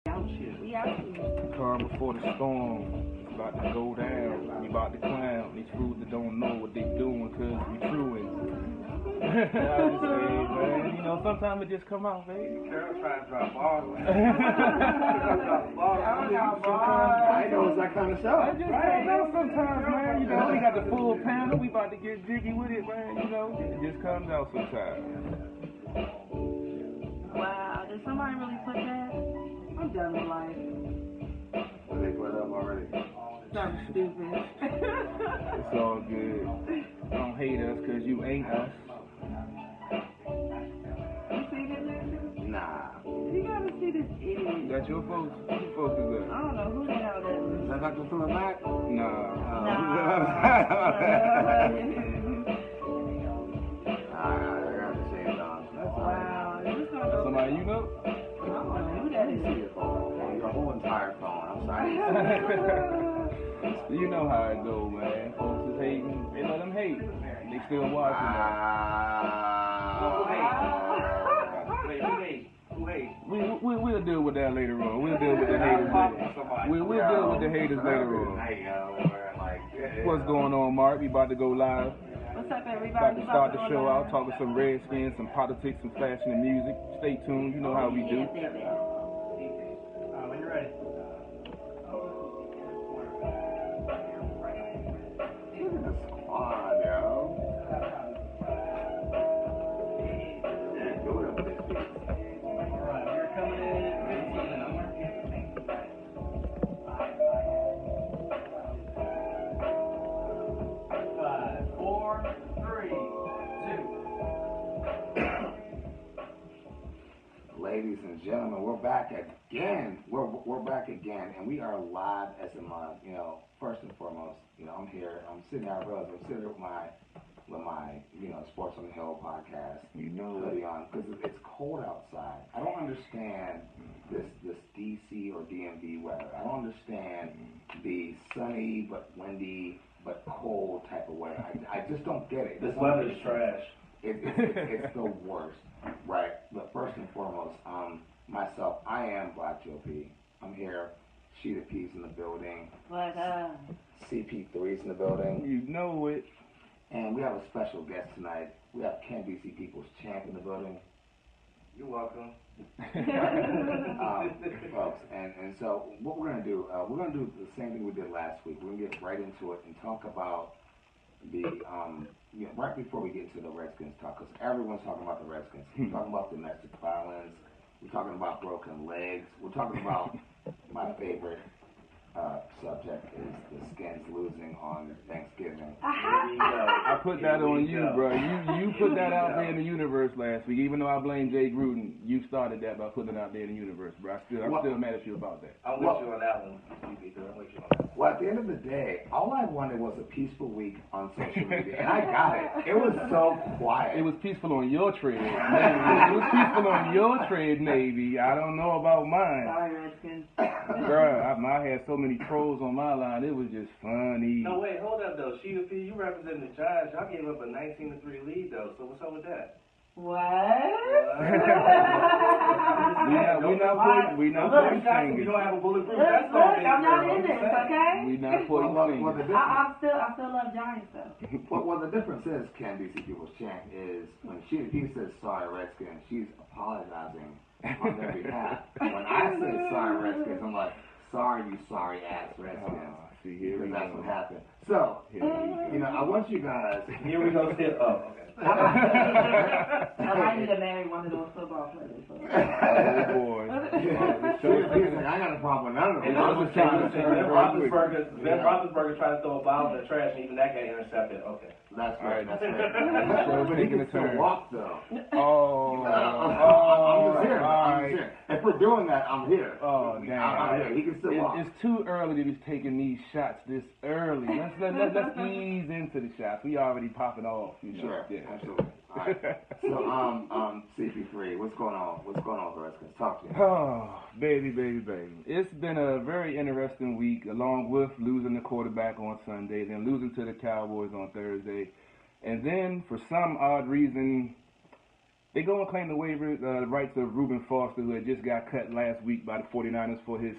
Out here. We out here. Calm before the storm. It's about to go down. We about to clown. These fools that don't know what they doing because we truing. I just say, man, you know, sometimes it just come out, baby. Carol's trying to drop balls, man. I know it's that kind of show. I just comes out sometimes, man. You know, we got the full panel. We about to get jiggy with it, man. You know, it just comes out sometimes. Wow, did somebody really put that? I'm done with life. What they put up already? Something stupid. It's all good. Don't hate us because you ain't us. You see this nigga? Nah. You gotta see this idiot. That's your folks? Who folks is that? I don't know who the hell that is. Is that Dr. Philip Mack? Nah. I got the shades on. Wow, is this gonna go? Somebody you know? I don't know who that is. See your phone. Your whole entire phone. I'm sorry. You know how it go, man. Folks is hating. They let them hate. They still watching that. Who hate? We'll deal with that later on. We'll deal with the haters later. We'll deal with the haters later on. What's going on, Mark? We about to go live. What's up, everybody? About to start the show out, talking some Redskins, some politics, some fashion and music. Stay tuned. You know how we do. When you're ready. Look at the squad, yo. Alright, we're coming in at 15 number. 5, 4, 3, 2. Ladies and gentlemen, we're back again. We're back again, and we are live as a month. You know, first and foremost, you know, I'm here. I'm sitting here. I realize I'm sitting here with my you know, Sports on the Hill podcast. You know hoodie on because it's cold outside. I don't understand this DC or DMV weather. I don't understand the sunny but windy but cold type of weather. I just don't get it. This weather is trash. It's the worst, right? But first and foremost, myself, I am Black GOP. I'm here. ShidaP's in the building. What CP3's in the building. You know it. And we have a special guest tonight. We have Ken BC People's Champ in the building. You're welcome. Folks, and so what we're going to do, we're going to do the same thing we did last week. We're going to get right into it and talk about the, you know, right before we get into the Redskins talk, because everyone's talking about the Redskins. We're talking about domestic violence. We're talking about broken legs. We're talking about my favorite subject is the Skins losing on Thanksgiving. I put that on you, bro. You put that out there in the universe last week. Even though I blame Jay Gruden, you started that by putting it out there in the universe, bro. I'm still mad at you about that. I'm with you on that one. I'm with you on that one. Well, at the end of the day, all I wanted was a peaceful week on social media, and I got it. It was so quiet. It was peaceful on your trade, Navy. It was peaceful on your trade, Navy. I don't know about mine. Sorry, Redskins. Bro, I had so many trolls on my line. It was just funny. No, wait, hold up, though. ShidaP, you represent the Giants. Y'all gave up a 19-3 lead, though. So what's up with that? What? We not pointing fingers. You don't have a bulletproof Look, vest on. I'm not in this, okay? We not pointing fingers. I still love Giants, though. Well, the difference is, Ken BC People's Champ, is when he says sorry Redskins, she's apologizing on their behalf. When I say sorry Redskins, I'm like, sorry, you sorry ass Redskins. See, here we go. That's what happened. So, you know, I want you guys. Here we go. Still up. I need to marry one of those football players. So. Oh, boy. I got a problem with none of them. Ben Roethlisberger tried to throw a ball in the trash, and even that got intercepted. Okay. That's right. That's right. But he can still walk, though. I'm just here. If we're doing that, I'm here. Oh, damn. I'm here. He can still walk. It's too early to be taking these shots this early. Let's ease into the shots. We already popping off. You know? Sure. Yeah. Absolutely. All right. So, CP3, what's going on? What's going on with the Redskins? Talk to me. Oh, baby. It's been a very interesting week, along with losing the quarterback on Sunday, then losing to the Cowboys on Thursday. And then, for some odd reason, they go and claim the waiver rights of Rueben Foster, who had just got cut last week by the 49ers for his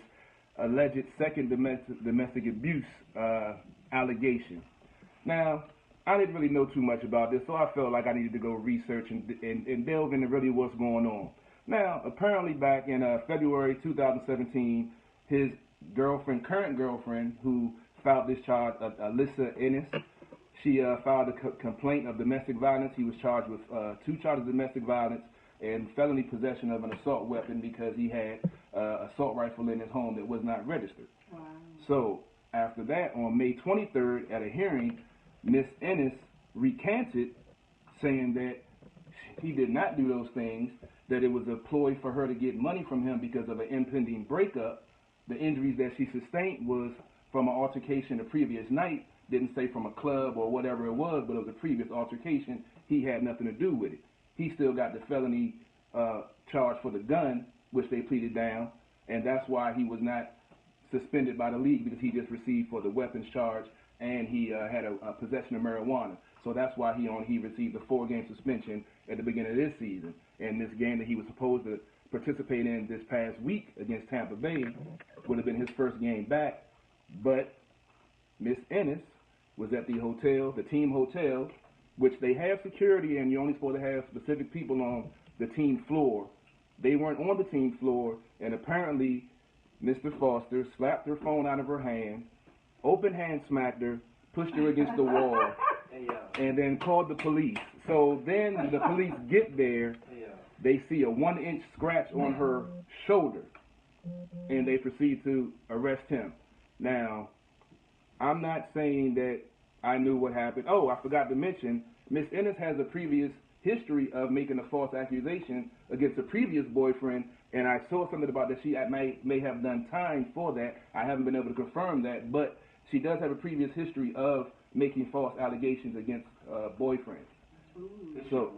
alleged second domestic abuse allegation. Now, I didn't really know too much about this, so I felt like I needed to go research and delve into really what's going on. Now, apparently back in February 2017, his current girlfriend, who filed this charge, Alyssa Ennis, she filed a complaint of domestic violence. He was charged with 2 charges of domestic violence and felony possession of an assault weapon because he had an assault rifle in his home that was not registered. Wow. So after that, on May 23rd, at a hearing, Miss Ennis recanted, saying that he did not do those things, that it was a ploy for her to get money from him because of an impending breakup. The injuries that she sustained was from an altercation the previous night. Didn't say from a club or whatever it was, but it was a previous altercation. He had nothing to do with it. He still got the felony charge for the gun, which they pleaded down, and that's why he was not suspended by the league, because he just received for the weapons charge, and he had a possession of marijuana. So that's why he received a 4-game suspension at the beginning of this season. And this game that he was supposed to participate in this past week against Tampa Bay would have been his first game back. But Miss Ennis was at the hotel, the team hotel, which they have security, and you're only supposed to have specific people on the team floor. They weren't on the team floor, and apparently Mr. Foster slapped her phone out of her hand, open hand smacked her, pushed her against the wall, and then called the police. So then the police get there, they see a 1-inch scratch on her shoulder, and they proceed to arrest him. Now, I'm not saying that I knew what happened. Oh, I forgot to mention, Miss Ennis has a previous history of making a false accusation against a previous boyfriend, and I saw something about that she may have done time for that. I haven't been able to confirm that, but she does have a previous history of making false allegations against boyfriends. So,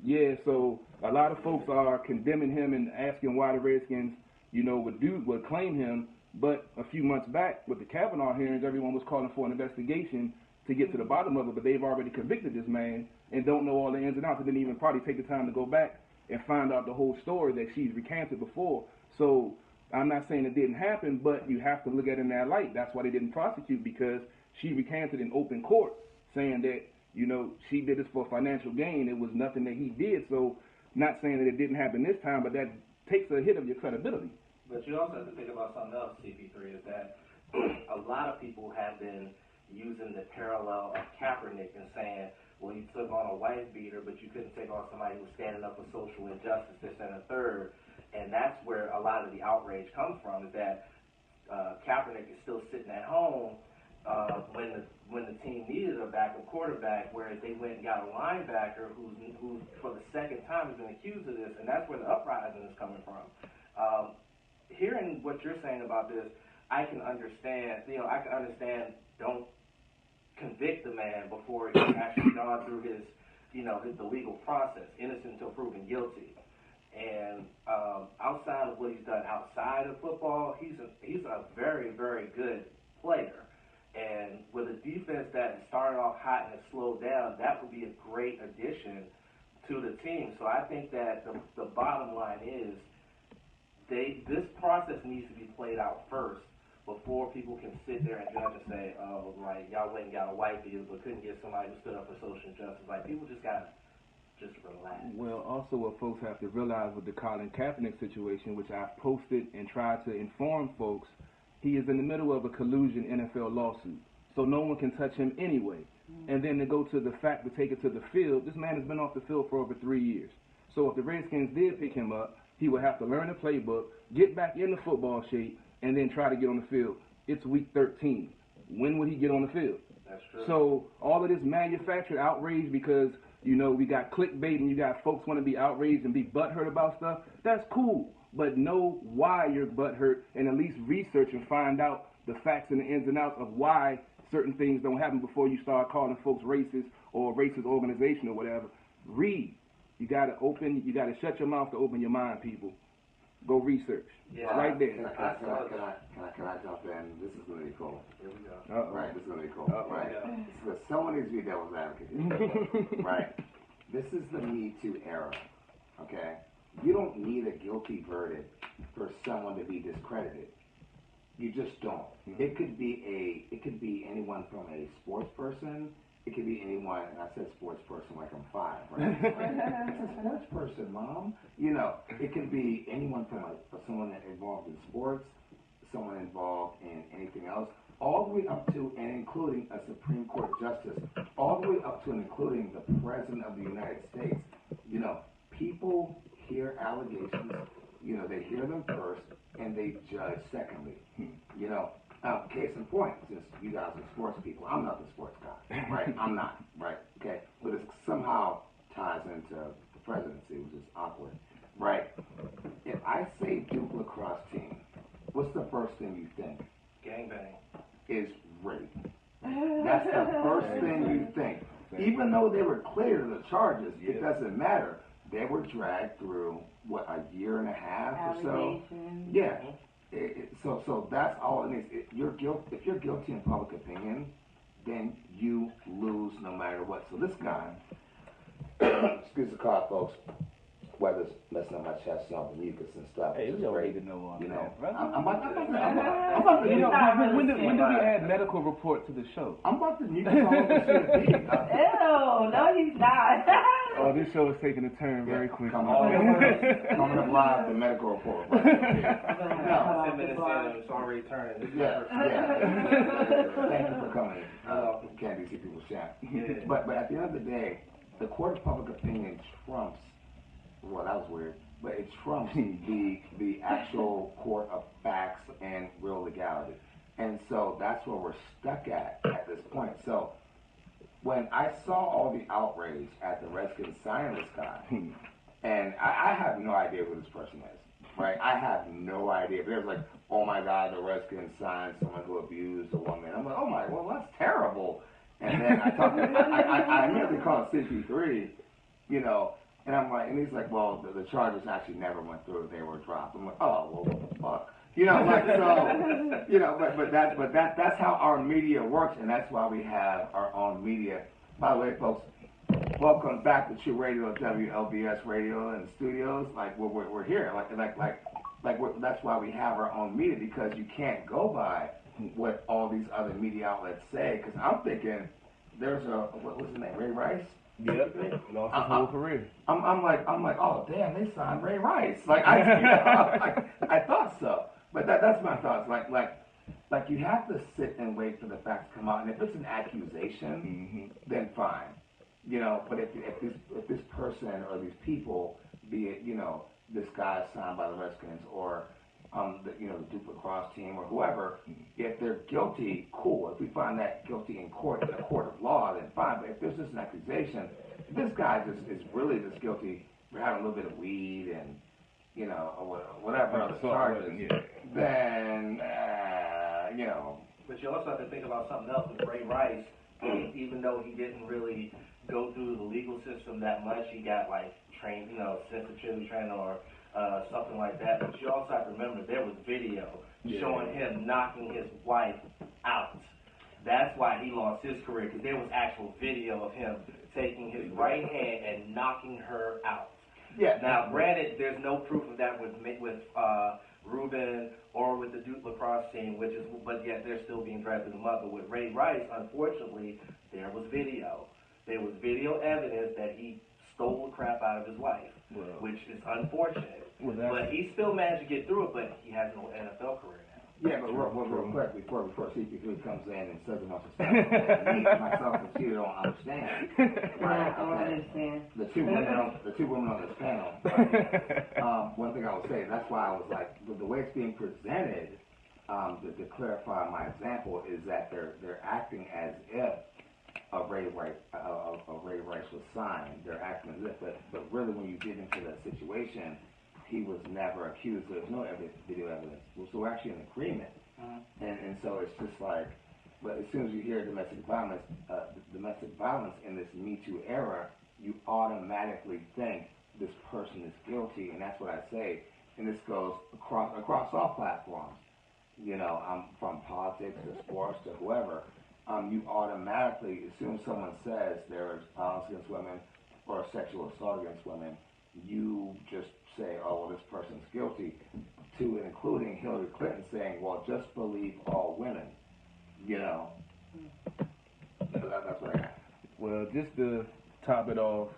yeah, so a lot of folks are condemning him and asking why the Redskins, would claim him. But a few months back with the Kavanaugh hearings, everyone was calling for an investigation to get to the bottom of it, but they've already convicted this man and don't know all the ins and outs, and didn't even probably take the time to go back and find out the whole story that she's recanted before. So I'm not saying it didn't happen, but you have to look at it in that light. That's why they didn't prosecute, because she recanted in open court, saying that, she did this for financial gain. It was nothing that he did. So not saying that it didn't happen this time, but that takes a hit of your credibility. But you also have to think about something else, CP3, is that a lot of people have been using the parallel of Kaepernick and saying, well, you took on a wife beater, but you couldn't take on somebody who was standing up for social injustice, this and a third. And that's where a lot of the outrage comes from, is that Kaepernick is still sitting at home when the team needed a backup quarterback, whereas they went and got a linebacker who for the second time has been accused of this, and that's where the uprising is coming from. Hearing what you're saying about this, I can understand. Don't convict the man before he's actually gone through the legal process, innocent until proven guilty. And outside of what he's done outside of football, he's a very, very good player. And with a defense that started off hot and has slowed down, that would be a great addition to the team. So I think that the bottom line is this process needs to be played out first before people can sit there and judge and say, oh, like, y'all went and got a white beater but couldn't get somebody who stood up for social justice. Like, people just got to just relax. Well, also what folks have to realize with the Colin Kaepernick situation, which I've posted and tried to inform folks, he is in the middle of a collusion NFL lawsuit. So no one can touch him anyway. And then to go to the fact to take it to the field, this man has been off the field for over 3 years. So if the Redskins did pick him up, he would have to learn the playbook, get back into football shape, and then try to get on the field. It's week 13. When would he get on the field? That's true. So all of this manufactured outrage because, we got clickbait and you got folks want to be outraged and be butthurt about stuff, that's cool. But know why you're butthurt and at least research and find out the facts and the ins and outs of why certain things don't happen before you start calling folks racist or racist organization or whatever. Read. You gotta shut your mouth to open your mind, people. Go research. Yeah. Right there. Can I jump in? This is going to be cool. Here we go. Uh-oh. Right, this is going to be cool. Uh-oh. Right. Yeah. So someone needs to be devil's advocate. Right. This is the Me Too era. okay? You don't need a guilty verdict for someone to be discredited. You just don't. It could be anyone from a sports person. It could be anyone, and I said sports person like I'm 5, right? It's a sports person, Mom. You know, it could be anyone from someone that involved in sports, someone involved in anything else, all the way up to and including a Supreme Court justice, all the way up to and including the President of the United States. You know, people hear allegations, you know, they hear them first, and they judge secondly. You know, case in point, since you guys are sports people, I'm not the sports guy, right? I'm not, right? Okay, but it somehow ties into the presidency, which is awkward, right? If I say Duke lacrosse team, what's the first thing you think? Gangbang. Is rape. That's the first thing you think. Even though they were cleared of the charges, it doesn't matter. They were dragged through, what, a year and a half or so? Yeah. So that's all it needs. If you're guilty in public opinion, then you lose no matter what. So this guy, excuse the cough, folks. Weather's messing up my chest, some of the mucus and stuff. Hey, we don't need to know all you know, that, brother. I'm about to. You know, when do we add medical report to the show? I'm about to mucus all over ShidaP. Ew, no, he's not. Oh, this show is taking a turn very quickly. Coming up live, the medical report. Right? No, 10 minutes in, it's already turning. Yeah. Thank you for coming. Can't see people chat. But at the end of the day, the court of public opinion trumps. Well, that was weird, but it trumps the actual court of facts and real legality, and so that's where we're stuck at this point. So when I saw all the outrage at the Redskins signing this guy, and I have no idea who this person is, right? I have no idea. But it was like, oh my God, the Redskins signed someone who abused a woman. I'm like, oh my, well that's terrible. And then I immediately called CP3, you know. And I'm like, and he's like, well, the charges actually never went through; they were dropped. I'm like, oh, well, what the fuck, you know, like so, you know, but that's how our media works, and that's why we have our own media. By the way, folks, welcome back to True Radio, WLVS Radio and studios. Like we're here, that's why we have our own media, because you can't go by what all these other media outlets say. Because I'm thinking, there's what was his name, Ray Rice. Yep, lost his whole career. I'm like, oh damn, they signed Ray Rice. Like I thought so, but that's my thoughts. Like you have to sit and wait for the facts to come out, and if it's an accusation, then fine, you know. But if this person or these people, be it, you know, this guy signed by the Redskins or the Duke lacrosse team or whoever, if they're guilty, cool. If we find that guilty in a court of law, then fine. But if there's just an accusation, if this guy is really just guilty for having a little bit of weed and, you know, or whatever other charges, then, you know. But you also have to think about something else with Ray Rice. Even though he didn't really go through the legal system that much, he got like trained, you know, sensitivity training or something like that. But you also have to remember there was video showing him knocking his wife out. That's why he lost his career, because there was actual video of him taking his right hand and knocking her out. Yeah. Now, granted, there's no proof of that with Rueben or with the Duke lacrosse team, but yet they're still being dragged through the mud. But with Ray Rice, unfortunately, there was video. There was video evidence that he stole the crap out of his wife, which is unfortunate. But he still managed to get through it, but he has no NFL career now. Yeah, but real quick, before CP3 comes in and says a bunch of stuff, me, myself, and she don't understand. Right? I don't understand. The two women on this panel. One thing I would say, that's why I was like, the way it's being presented, to clarify my example, is that they're acting as if a Ray Rice was signed. They're acting as if, but really, when you get into the situation, he was never accused. There's no video evidence. So we're actually in agreement. And so it's just like, but as soon as you hear domestic violence in this Me Too era, you automatically think this person is guilty, and that's what I say. And this goes across all platforms. You know, from politics to sports to whoever. You automatically, as soon as someone says there is violence against women or sexual assault against women, you just say, oh, well, this person's guilty, to including Hillary Clinton saying, well, just believe all women, you know. That's what I got. Well, just to top it off,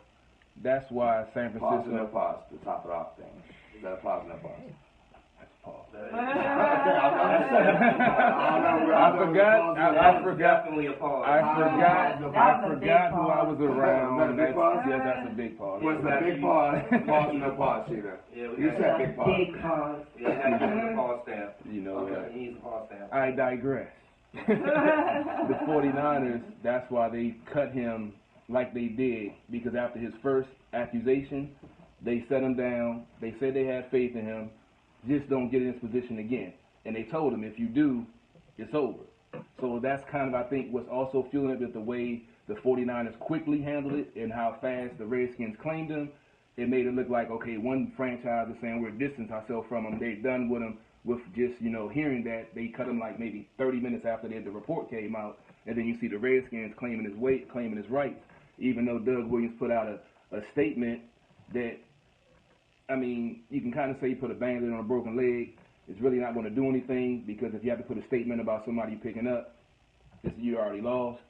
that's why San Pause Francisco. and no pause to top it off thing. Is that a pause and no pause? That's a pause. I forgot. Definitely a pause. I forgot who I was around. That's a big pause. What's that big pause? Pause and no pause, Shida. Yeah, You said big pause. Big pause. Yeah, you gotta give him a pause stamp. You know, Okay. He needs a pause stamp. I digress. The 49ers, that's why they cut him like they did, because after his first accusation, they set him down. They said they had faith in him. Just don't get in this position again. And they told him, if you do, it's over. So that's kind of, I think, what's also fueling it with the way the 49ers quickly handled it and how fast the Redskins claimed him. It made it look like, okay, one franchise is saying we're distancing ourselves from him. They're done with him with just, you know, hearing that. They cut him like maybe 30 minutes after the report came out. And then you see the Redskins claiming his weight, claiming his rights, even though Doug Williams put out a statement that, I mean, you can kind of say he put a Band-Aid on a broken leg. It's really not going to do anything, because if you have to put a statement about somebody picking up, you already lost.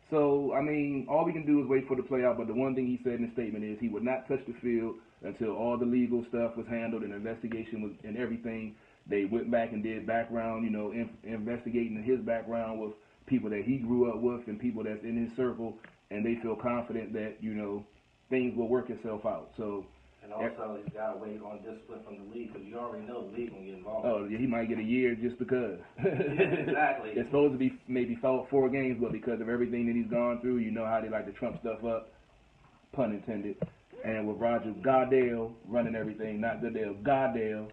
So, I mean, all we can do is wait for the play out. But the one thing he said in the statement is he would not touch the field until all the legal stuff was handled and investigation was and everything. They went back and did background, you know, investigating his background with people that he grew up with and people that's in his circle, and they feel confident that, you know, things will work itself out. So. And also, he's got to wait on discipline from the league, because you already know the league will get involved. Oh, yeah, he might get a year just because. Exactly. It's supposed to be maybe 4 games, but because of everything that he's gone through, you know how they like to trump stuff up, pun intended. And with Roger Goodell running everything, not Goodell, Goodell,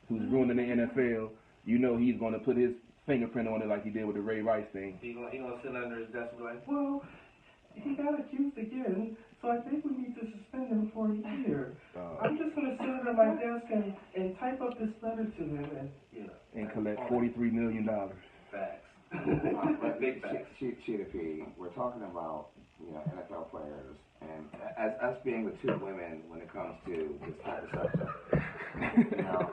who's ruining the NFL, you know he's going to put his fingerprint on it like he did with the Ray Rice thing. He gonna sit under his desk and be like, Well, he got accused again, so I think we need to suspend him for a year. I'm just going to sit at my desk and type up this letter to him And collect $43 million. facts. Big facts. ShidaP, we're talking about, you know, NFL players, and as us being the two women when it comes to this type of subject. You know,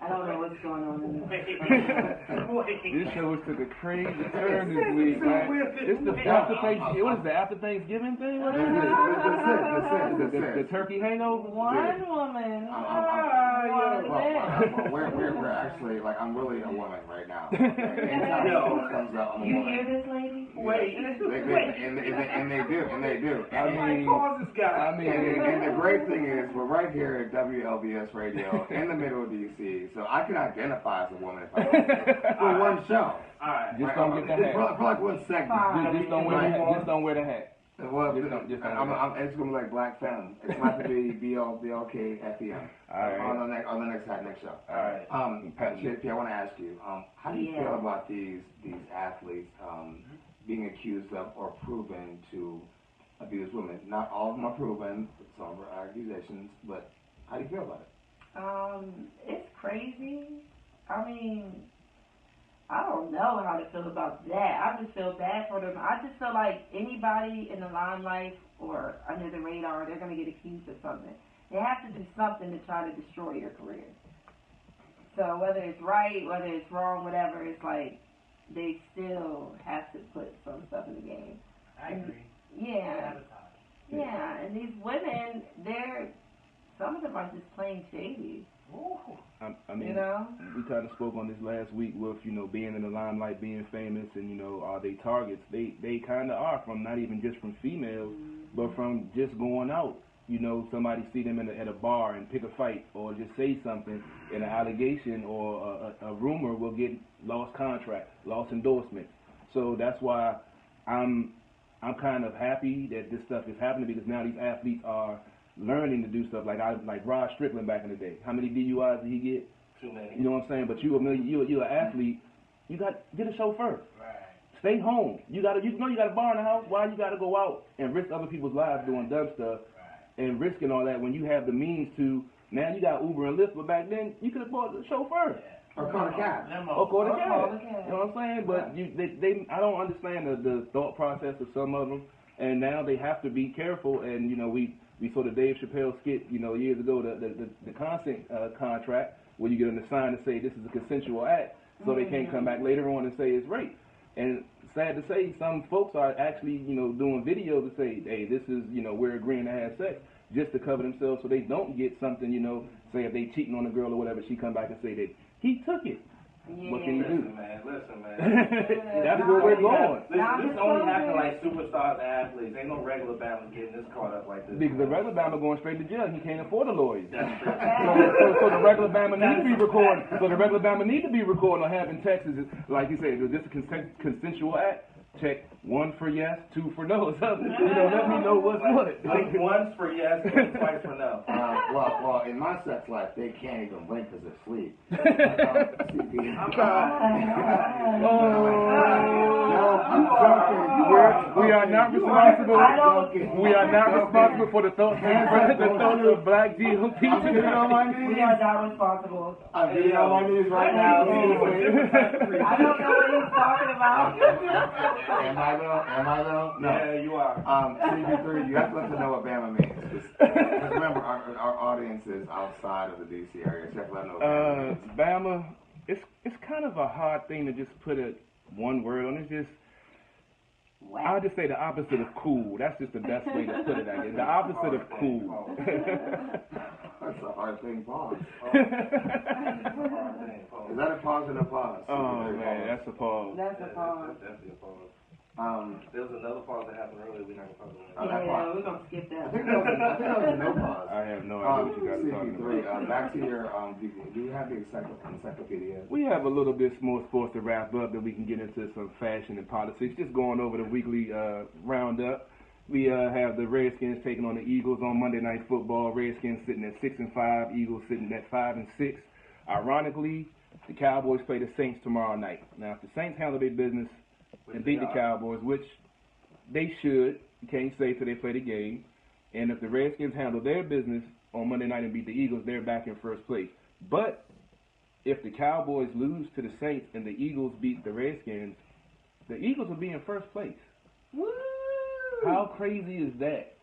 I don't know what's going on in this. This show took a crazy turn this week, man. It's the after Thanksgiving. What is the after Thanksgiving thing? What is it? The turkey hangover. One woman. We're actually, like, I'm really a woman right now. Anytime someone comes up, I'm a You woman. hear this, lady? Wait. And they do. And the great thing is, we're right here at WLVS Radio in the middle of DC, so I can identify as a woman if I want to. For one show. Alright. Just don't get the hat. For like one segment. Just don't wear the hat. Just don't wear the hat. Well, Just don't it's going to be like Black Femme. It's going to be BLKGOP on the next show. Alright. ShidaP, I want to ask you, how do you feel about these athletes being accused of or proven to abuse women? Not all of them are proven, some are accusations, but how do you feel about it? It's crazy. I mean, I don't know how to feel about that. I just feel bad for them. I just feel like anybody in the limelight or under the radar, they're going to get accused of something. They have to do something to try to destroy your career. So whether it's right, whether it's wrong, whatever, it's like they still have to put some stuff in the game. I agree. Yeah. Yeah, and these women, some of them are just plain shady. I mean, you know? we kind of spoke on this last week with, you know, being in the limelight, being famous, and, you know, are they targets? They kind of are, from not even just from females, but from just going out. You know, somebody see them at a bar and pick a fight or just say something, and an allegation or a rumor will get lost contract, lost endorsement. So that's why I'm kind of happy that this stuff is happening, because now these athletes are learning to do stuff like Rod Strickland back in the day. How many DUIs did he get? Too many. You know what I'm saying? But you're an athlete. You got get a chauffeur. Right. Stay home. You got a bar in the house. Why you got to go out and risk other people's lives doing dumb stuff and risking all that when you have the means to? Now you got Uber and Lyft, but back then you could afford a chauffeur. Or call a cab. Or call a cab. You know what I'm saying? But I don't understand the thought process of some of them, and now they have to be careful. And you know, we We saw the Dave Chappelle skit, years ago, the consent contract, where you get them to sign to say this is a consensual act, so they can't come back later on and say it's rape. And sad to say, some folks are actually, doing videos to say, hey, this is, we're agreeing to have sex, just to cover themselves so they don't get something, say if they cheating on a girl or whatever, she come back and say that he took it. Yeah. What can you do? Listen, man. That's where we're going. This only happen like superstars and athletes. Ain't no regular Bama getting this caught up like this. Because the regular Bama going straight to jail. He can't afford a lawyer. That's true. So the regular Bama need to be recording. So the regular Bama need to be recording or having Texas, like you said, is this a consensual act? Check 1 for yes, 2 for no. So, let me know what's what. One's for yes, and twice for no. Well, in my sex life, they can't even blink because they're asleep. We are not responsible. We are not responsible for the thoughts of black GOP. We are not responsible. I'm getting on my knees right now. I don't know what he's talking about. Am I though? No. Yeah, you are. CP3, you have to let them know what Bama means. Because remember, our audience is outside of the D.C. area. So you have to let them know what Bama means. Bama, it's kind of a hard thing to just put one word on it. It's just, I'll just say the opposite of cool. That's just the best way to put it, I guess. The opposite of cool. That's a hard thing, pause. Is that a pause and a pause? Oh, man, that's a pause. That's a pause. That's definitely a pause. There was another pause that happened earlier. We're not going to talk about it. Yeah, we're going to skip that. I think that was a no pause. I have no idea what you guys are talking CP3, about. back to your, do you have the encyclopedia? We have a little bit more sports to wrap up, that we can get into some fashion and politics. Just going over the weekly roundup. We have the Redskins taking on the Eagles on Monday Night Football. Redskins sitting at 6-5, Eagles sitting at 5-6. Ironically, the Cowboys play the Saints tomorrow night. Now, if the Saints handle their business and beat the Cowboys, which they should, you can't say till they play the game, and if the Redskins handle their business on Monday night and beat the Eagles, they're back in first place. But if the Cowboys lose to the Saints and the Eagles beat the Redskins, the Eagles will be in first place. Woo! How crazy is that?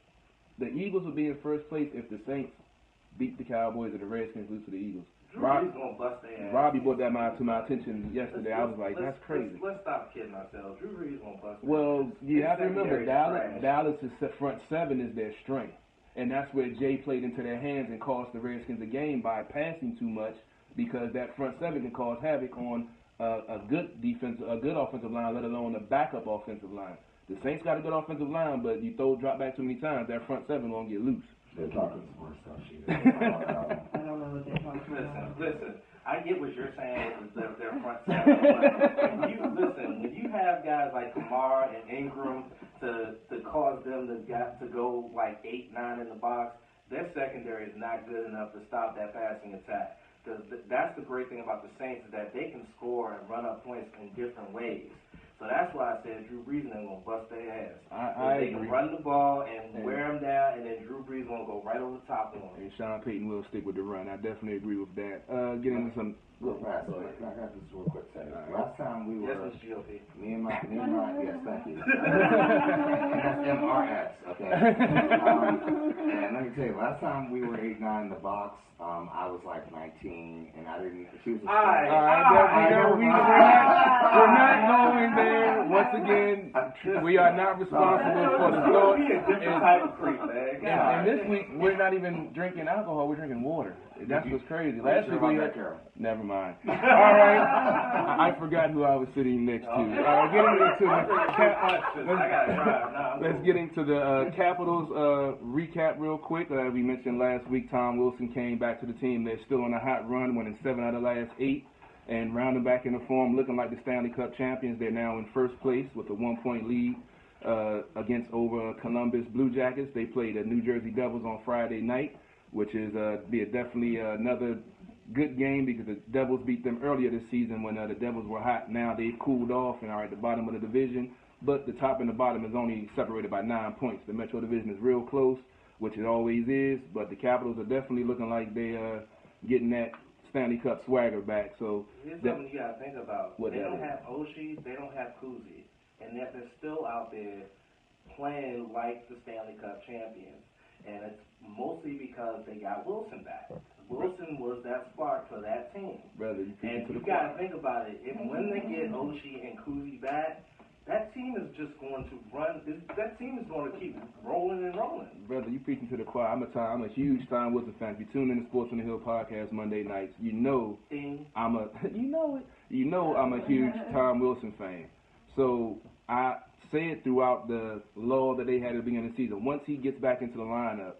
The Eagles will be in first place if the Saints beat the Cowboys and the Redskins lose to the Eagles. Robbie brought that to my attention yesterday. I was like, that's crazy. Let's stop kidding ourselves. Drew Brees won't bust their Well, you have to remember, trash. Dallas' front seven is their strength. And that's where Jay played into their hands and cost the Redskins a game by passing too much, because that front seven can cause havoc on a good offensive line, let alone a backup offensive line. The Saints got a good offensive line, but you drop back too many times, that front seven won't get loose. They're talking sports stuff, I don't know what they're talking about. Listen, I get what you're saying with their front seven, but when you have guys like Kamara and Ingram to cause them to go like 8-9 in the box, their secondary is not good enough to stop that passing attack. Because that's the great thing about the Saints, is that they can score and run up points in different ways. So that's why I said Drew Brees ain't going to bust their ass. They can run the ball and wear them down, and then Drew Brees going to go right over the top of them. And Sean Payton will stick with the run. I definitely agree with that. Get into some... Real fast, I got this real quick thing. Last time we were... Yes, Mr. GOP. Me and my, yes, thank you. That's MRS, okay? And let me tell you, last time we were 8-9 in the box, I was like 19, and I didn't... She was a we're not going there. Once again, we are not responsible for the thoughts. And this week, we're not even drinking alcohol, we're drinking water. That's what's crazy. Last week we had... Never mind. All right. I forgot who I was sitting next to. Let's get into the Capitals recap real quick. We mentioned last week Tom Wilson came back to the team. They're still on a hot run, winning 7 out of the last 8. And rounding back into form, looking like the Stanley Cup champions. They're now in first place with a 1-point lead against over Columbus Blue Jackets. They played the New Jersey Devils on Friday night, which is definitely another good game, because the Devils beat them earlier this season when the Devils were hot. Now they've cooled off and are at the bottom of the division, but the top and the bottom is only separated by 9 points. The Metro Division is real close, which it always is, but the Capitals are definitely looking like they are getting that Stanley Cup swagger back. So here's something you got to think about. They don't have Oshie, they don't have Kuzi, and yet they're still out there playing like the Stanley Cup champions. and it's mostly because they got Wilson back. Wilson was that spark for that team. Brother, and you got to think about it. When they get Oshie and Kuzi back, that team is just going to run. That team is going to keep rolling and rolling. Brother, you preaching to the choir. I'm a huge Tom Wilson fan. If you tune in to Sports on the Hill podcast Monday nights, you know I'm a huge Tom Wilson fan. So I say it throughout the lull that they had at the beginning of the season. Once he gets back into the lineup,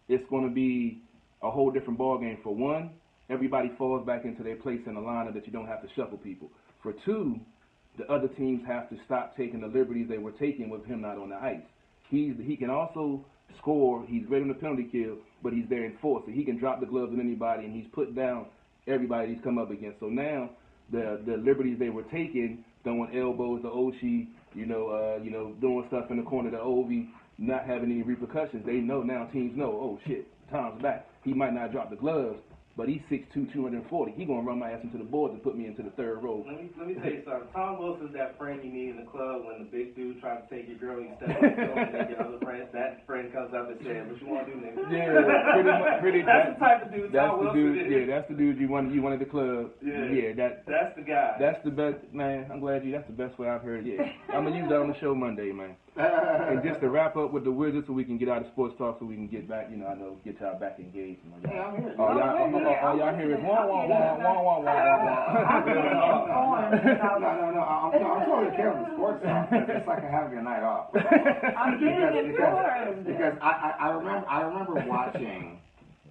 it's going to be a whole different ballgame. For one, everybody falls back into their place in the lineup that you don't have to shuffle people. For two, the other teams have to stop taking the liberties they were taking with him not on the ice. He can also score. He's great on the penalty kill, but he's there in force. So he can drop the gloves on anybody, and he's put down everybody he's come up against. So now the liberties they were taking, throwing elbows to Oshie, doing stuff in the corner to Ovi, not having any repercussions. They know now. Teams know. Oh shit, Tom's back. He might not drop the gloves, but he's 6'2", 240. He's going to run my ass into the boards and put me into the third row. Let me tell you something. Tom Wilson's that friend you need in the club when the big dude tries to take your girl, you step on the girl, and then your other friend, that friend comes up and says, what you want to do, nigga? Yeah, pretty much. That's the type of dude Tom Wilson is. Yeah, that's the dude you wanted at the club. Yeah, that's the guy. That's the best, man. I'm glad that's the best way I've heard. Yeah, I'm going to use that on the show Monday, man. And just to wrap up with the Wizards so we can get out of sports talk so we can get back, get y'all back engaged. Hey, I'm here. All y'all hear is wah, wah, wah, wah, wah, wah, wah. No. I'm totally okay with the sports talk. It's like having a night off. I'm getting informed. Because I remember watching.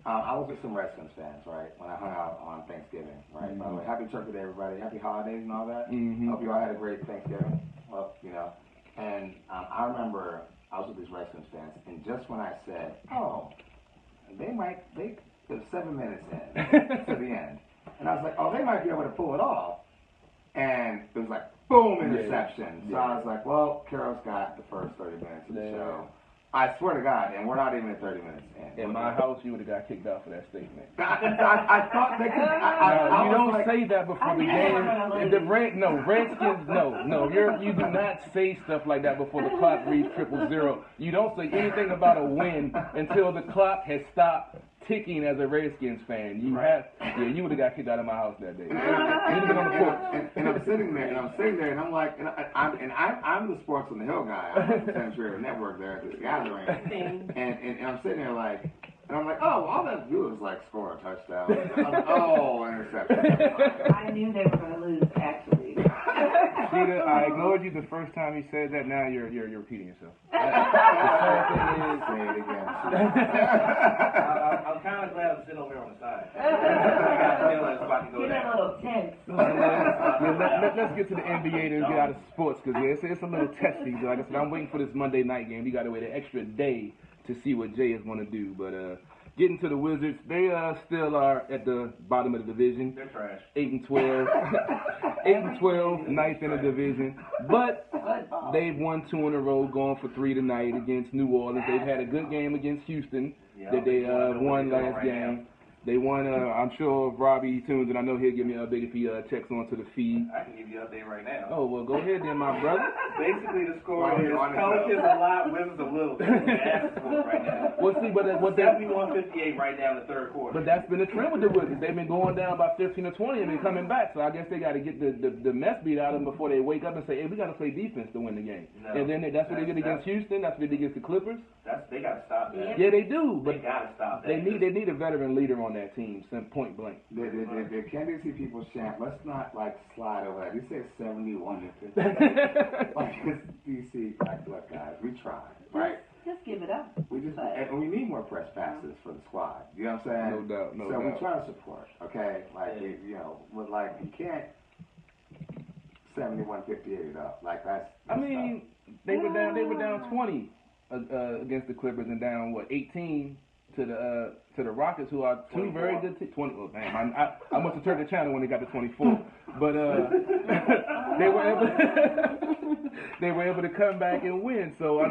I was with some Redskins fans, right, when I hung out on Thanksgiving, right? By the way, happy Turkey Day, everybody. Happy holidays and all that. Hope you all had a great Thanksgiving. Well, And I remember I was with these Redskins fans, and just when I said, there's 7 minutes in to the end, and I was like, they might be able to pull it off, and it was like, boom, interception. So I was like, well, Carol's got the first 30 minutes of the show. I swear to God, and we're not even at 30 minutes in. In my house, you would have got kicked out for that statement. I thought they could. You don't say that before the game. Redskins, no. You do not say stuff like that before the clock reads 000. You don't say anything about a win until the clock has stopped ticking as a Redskins fan. You would have got kicked out of my house that day. You'd have been on the porch. And I'm sitting there, and I'm like, I'm the Sports on the Hill guy. I'm the Century Network there at this gathering, and I'm sitting there like, and I'm like, all that do is like score a touchdown. Interception. I knew they were going to lose, actually. Shida, I ignored you the first time you said that. Now you're repeating yourself. Say it again. I'm kind of glad I'm sitting over here on the side. I got a feeling it's about to go down. Get a little tense. Let's get to the NBA and get out of sports because it's a little testy. Like I said, I'm waiting for this Monday night game. We got to wait an extra day to see what Jay is going to do. But getting to the Wizards, they still are at the bottom of the division. They're trash. 8-12. 8-12, ninth in the division. But they've won 2 in a row, going for 3 tonight against New Orleans. They've had a good game against Houston that they won last game. They won, I'm sure Robbie tunes, and I know he'll give me an update if he checks onto the feed. I can give you an update right now. Oh, well, go ahead then, my brother. Basically, the score is Pelicans a lot, Wizards a little. Right now. Well, see, but 71-58 right now in the third quarter. But that's been the trend with the Wizards. They've been going down by 15 or 20 and been coming back. So I guess they got to get the mess beat out of them before they wake up and say, hey, we got to play defense to win the game. No, and then that's what they did against Houston. That's what they did against the Clippers. They got to stop that. Yeah, they do. But they got to stop that. They need a veteran leader on that team, point blank. The Kansas City people chant, let's not slide over that. You say 71-50. Like it's DC. Like, look, guys, we tried, right? Just give it up. And we need more press passes for the squad. You know what I'm saying? No doubt. So we try to support, okay? You can't 71-58 up. Like that's they were down 20 against the Clippers and down 18 to the Rockets, who are 2 very good teams. 20. Oh man, I must have turned the channel when they got to 24. But they were able to come back and win. So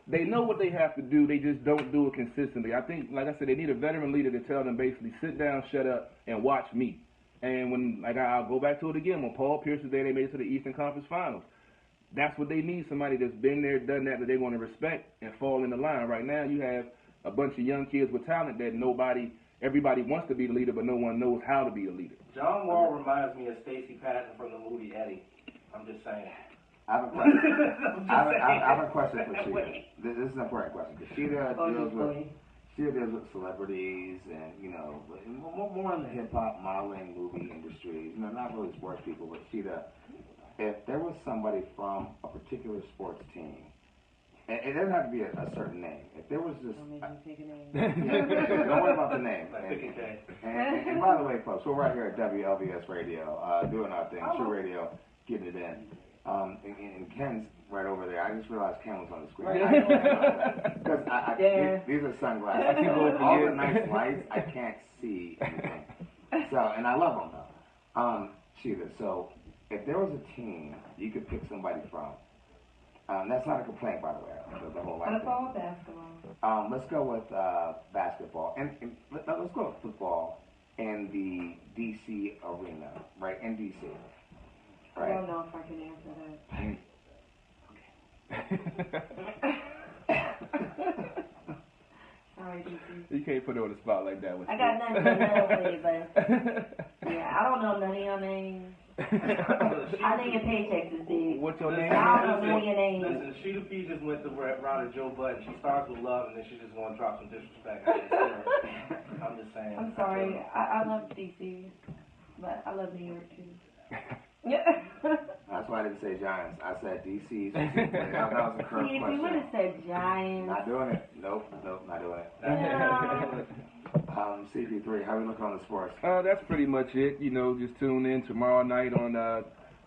they know what they have to do. They just don't do it consistently. I think, like I said, they need a veteran leader to tell them basically sit down, shut up, and watch me. And when I'll go back to it again. When Paul Pierce was there, they made it to the Eastern Conference Finals. That's what they need, somebody that's been there, done that they want to respect and fall in the line. Right now, you have a bunch of young kids with talent that everybody wants to be the leader, but no one knows how to be the leader. John Wall reminds me of Stacey Patton from the movie Eddie. I'm just saying. I have a question. I have a question for Shida. This is an important question. Because Shida deals with celebrities and, you know, more in the hip-hop, modeling, movie industry. You know, not really sports people, but Shida, if there was somebody from a particular sports team, and it doesn't have to be a certain name. If there was just... Don't make me pick a name. Don't worry about the name. And And by the way, folks, we're right here at WLVS Radio, doing our thing, True Radio, getting it in. And Ken's right over there. I just realized Ken was on the screen. Because these are sunglasses. All the nice lights, I can't see anything. So, and I love them though. Shida, so if there was a team you could pick somebody from, that's not a complaint, by the way. The whole life Football, basketball. Let's go with basketball, and let's go with football in the DC arena, right? In DC. Right. I don't know if I can answer that. Sorry, DC. You can't put it on the spot like that. I got nothing to know for you, but yeah, I don't know none of your names. I think your paychecks is big. What's your name? I don't know none of your names. Listen, ShidaP just went the route of Joe Budden. She starts with love, and then she's just going to drop some disrespect. I'm just saying. I'm sorry. I love DC, but I love New York too. Yeah. That's why I didn't say Giants. I said DC. That was a curve See, if question. you would have said Giants. Not doing it. Nope, not doing it. No. CP3, how we look on the sports? That's pretty much it. You know, just tune in tomorrow night on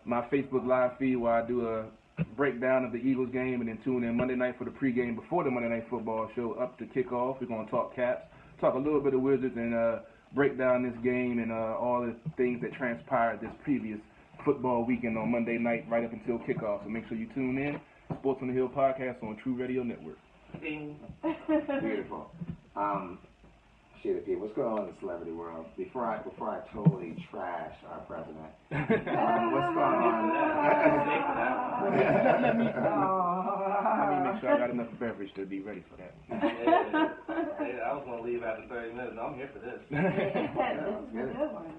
my Facebook live feed where I do a breakdown of the Eagles game, and then tune in Monday night for the pregame before the Monday Night Football show up to kickoff. We're going to talk Caps, talk a little bit of Wizards, and break down this game and all the things that transpired this previous football weekend on Monday night right up until kickoff. So make sure you tune in. Sports on the Hill podcast on True Radio Network. Beautiful. ShidaP, what's going on in the celebrity world? Before I totally trash our president, what's going on? Let me make sure I got enough beverage to be ready for that. I was going to leave after 30 minutes. I'm here for this. Good.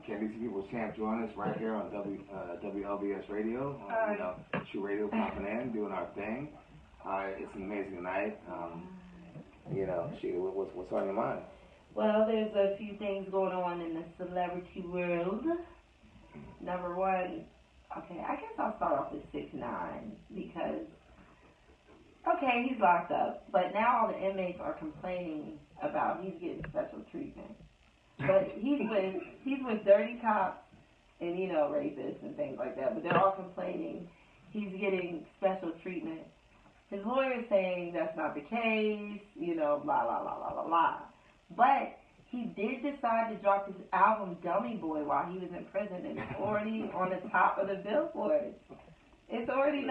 Can these people champ join us right here on WLVS Radio? You know, True Radio popping in, doing our thing. It's an amazing night. You know, Shida, what's on your mind? Well, there's a few things going on in the celebrity world. Number one, okay, I guess I'll start off with 6ix9ine because, okay, he's locked up, but now all the inmates are complaining about he's getting special treatment. But he's with dirty cops and, you know, rapists and things like that, but they're all complaining he's getting special treatment. His lawyer is saying that's not the case, you know, blah, blah, blah, blah, blah, blah. But he did decide to drop his album Dummy Boy while he was in prison, and it's already on the top of the Billboard. It's already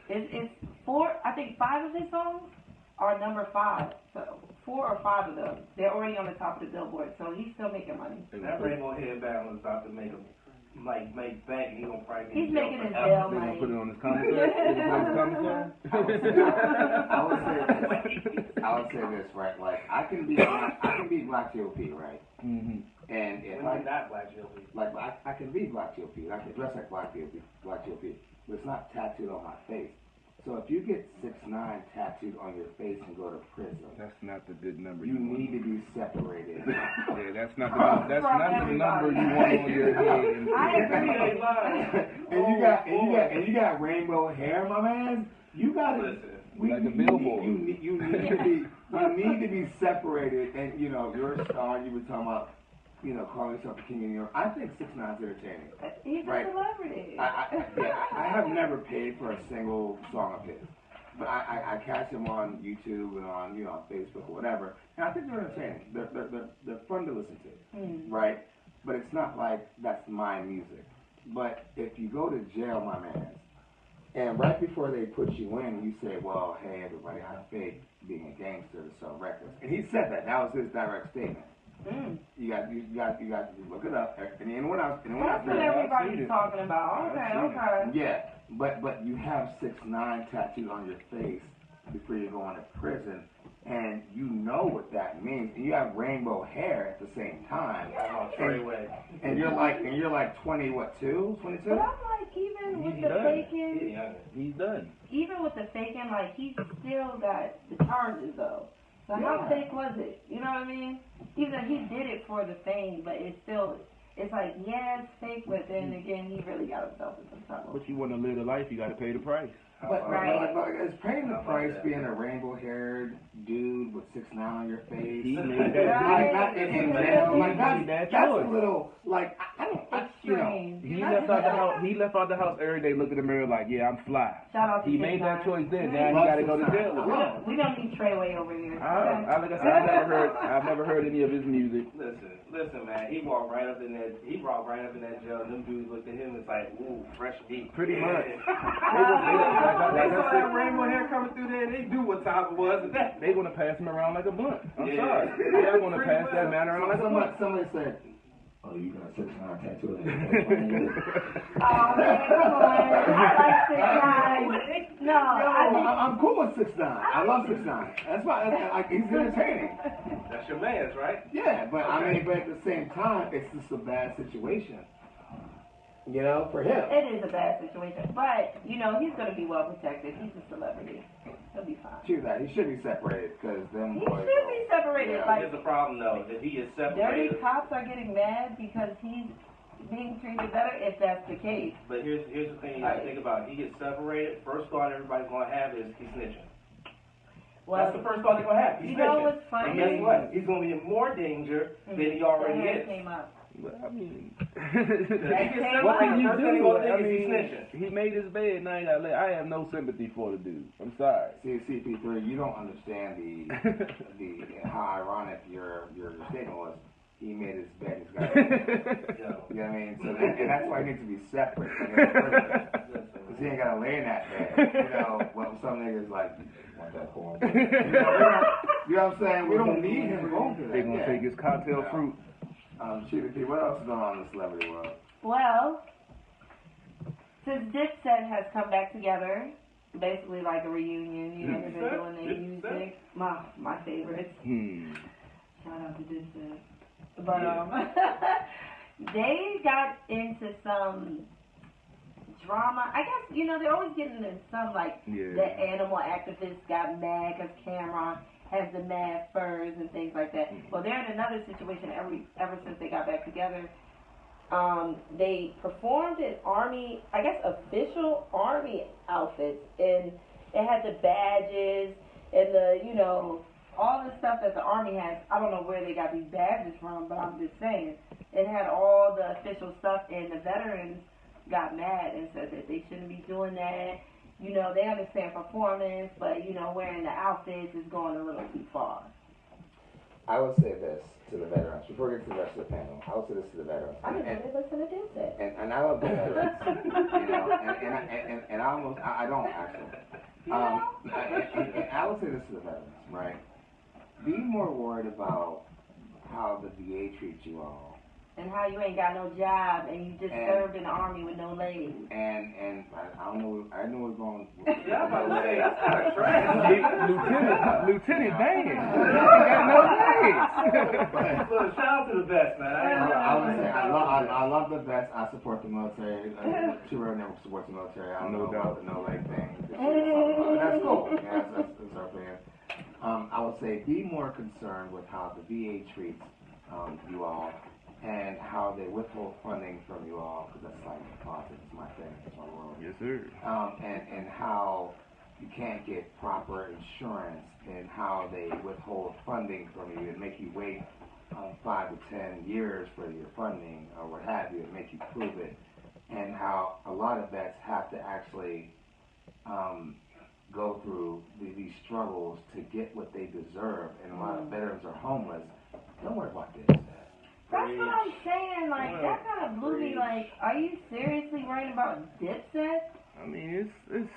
it's 4, I think 5 of his songs are number 5. So 4 or 5 of them, they're already on the top of the Billboard. So he's still making money. That rainbow headband was about to make him make bank, and he's gonna probably he's making his jail They're money. gonna put it on his commissary. I would say this, right? Like I can be Black GOP, right? Mm-hmm. And if I'm not Black GOP. Like I can be Black GOP, I can dress like Black GOP, but it's not tattooed on my face. So if you get 6ix9ine tattooed on your face and go to prison, that's not the good number. You need to be separated. Yeah, that's not the number you want on your head. I agree. And you got rainbow hair, my man. You got to like a billboard. You need to be separated. And you know, you're a star. You were talking about, you know, calling yourself a king in New York. I think 6ix9ine's entertaining. He's a celebrity. I have never paid for a single song of his, but I catch him on YouTube and on on Facebook or whatever, and I think they're entertaining. They're fun to listen to, right? But it's not like that's my music. But if you go to jail, my man, and right before they put you in, you say, well, hey everybody, I fake being a gangster to sell records, and he said that. That was his direct statement. You got to look it up. And anyone else? That's what everybody's talking about. Okay. Yeah, but you have 6ix9ine tattooed on your face, before you go into prison, and you know what that means, and you have rainbow hair at the same time, and you're like 22? But I'm like, even with the faking, he's done. Even with the faking, like he still got the charges though. So how fake was it? You know what I mean? Even though he did it for the fame, but it's still, it's like, yeah, it's fake, but then again, he really got himself in some trouble. But you want to live the life, you got to pay the price. But it's paying the price being a rainbow-haired dude with 6ix9ine on your face. He made that. Like, not in jail. Like, that's a little, like, I don't, you know. He left out the house every day, look in the mirror like, yeah, I'm fly. Shout out to he made that choice then. Now he got to go to jail. We don't need Treyway over here. Like I said, I've never heard any of his music. Listen, man. He walked right up in that jail. And them dudes looked at him and was like, ooh, fresh meat. Pretty much. They saw that rainbow hair coming through there, and they knew what time it was. And they gonna pass him around like a blunt. I'm sorry. They're gonna pass that man around like a blunt. Somebody said, "Oh, you got 6ix9ine tattoo?" Oh man, come on! I like 6ix9ine. No, I'm cool with 6ix9ine. I love 6ix9ine. That's why he's entertaining. That's your man's, right? Yeah, but I mean, but at the same time, it's just a bad situation. You know, for him. It is a bad situation, but, you know, he's going to be well protected. He's a celebrity. He'll be fine. True that. He should be separated, because them boys... He should be separated. Yeah. Like, here's the problem, though. If he is Dirty separated... cops are getting mad because he's being treated better, if that's the case. But here's the thing you got to think about. If he gets separated, first thought everybody's going to have is he's snitching. Well, that's the first thought they're going to have. He's snitching. You know what's funny? And guess what? He's going to be in more danger than he already is. Came up. But, I mean, what can you do? I mean, he made his bed, now I have no sympathy for the dude. I'm sorry. See, CP3, you don't understand the how ironic your statement was. He made his bed, he's got it. You know what I mean? So and that's why he needs to be separate from the other person. Because he ain't got to lay in that bed. You know, well, some niggas like, want that porn. You know what I'm saying? We don't need him going through that. They're going to take his cocktail fruit. ShidaP, what else is going on in the celebrity world? Well, since Dipset has come back together, basically like a reunion, you know, they're doing their music. My favorites. Shout out to Dipset. But they got into some drama. I guess, you know, they're always getting into some, like, the animal activists got mad because Cameron has the mad furs and things like that. Well, they're in another situation ever since they got back together. They performed in Army, I guess, official Army outfits, and it had the badges and the, you know, all the stuff that the Army has. I don't know where they got these badges from, but I'm just saying. It had all the official stuff, and the veterans got mad and said that they shouldn't be doing that. You know, they understand performance, but, you know, wearing the outfits is going a little too far. I would say this to the veterans, before we get to the rest of the panel, I would say this to the veterans. I didn't really listen to Dipset. And I love the veterans, you know, and I don't actually. And I would say this to the veterans, right? Be more worried about how the VA treats you all. And how you ain't got no job and you just served in the Army with no legs. And I don't know, I know we're going. Yeah, I'm about to say, that's kind of trash. Lieutenant Dan. He got no legs. So shout out to the vets, man. I would say I love the vets. I support the military. Shiro never supports the military. I don't know about the no leg thing. That's cool. Yeah, that's our opinion. I would say be more concerned with how the VA treats you all, and how they withhold funding from you all, because that's like politics, it's my thing, it's my world. Yes, sir. And how you can't get proper insurance, and how they withhold funding from you and make you wait 5 to 10 years for your funding or what have you, and make you prove it, and how a lot of vets have to actually go through these struggles to get what they deserve, and a lot of veterans are homeless. Don't worry about this. That's what I'm saying. Like, that kind of blew me. Like, are you seriously worried about Dipset? I mean, it's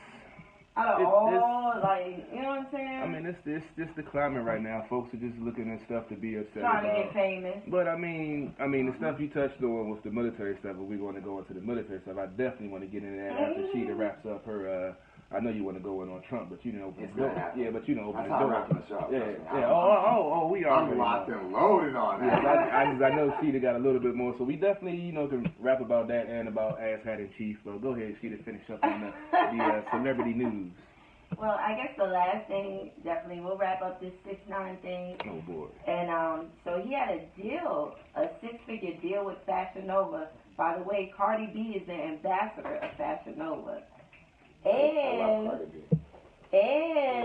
out of all, like, you know what I'm saying? I mean, it's just the climate right now. Folks are just looking at stuff to be upset Trying about. to get famous. But I mean, the stuff you touched on with the military stuff, but we're going to go into the military stuff. I definitely want to get into that after Shida wraps up her I know you want to go in on Trump, but you know, It's gonna happen. yeah, but you know, open That's the how door. I'm wrapping the show. Yeah. Oh, we are. I'm locked and loaded on Yeah, that. I know Shida got a little bit more, so we definitely, you know, can rap about that and about Ass Hat and Chief. So go ahead, Shida, finish up on the celebrity news. Well, I guess the last thing, definitely, we'll wrap up this 6ix9ine thing. Oh boy. And so he had a deal, a 6-figure deal with Fashion Nova. By the way, Cardi B is the ambassador of Fashion Nova. I love Cardi B.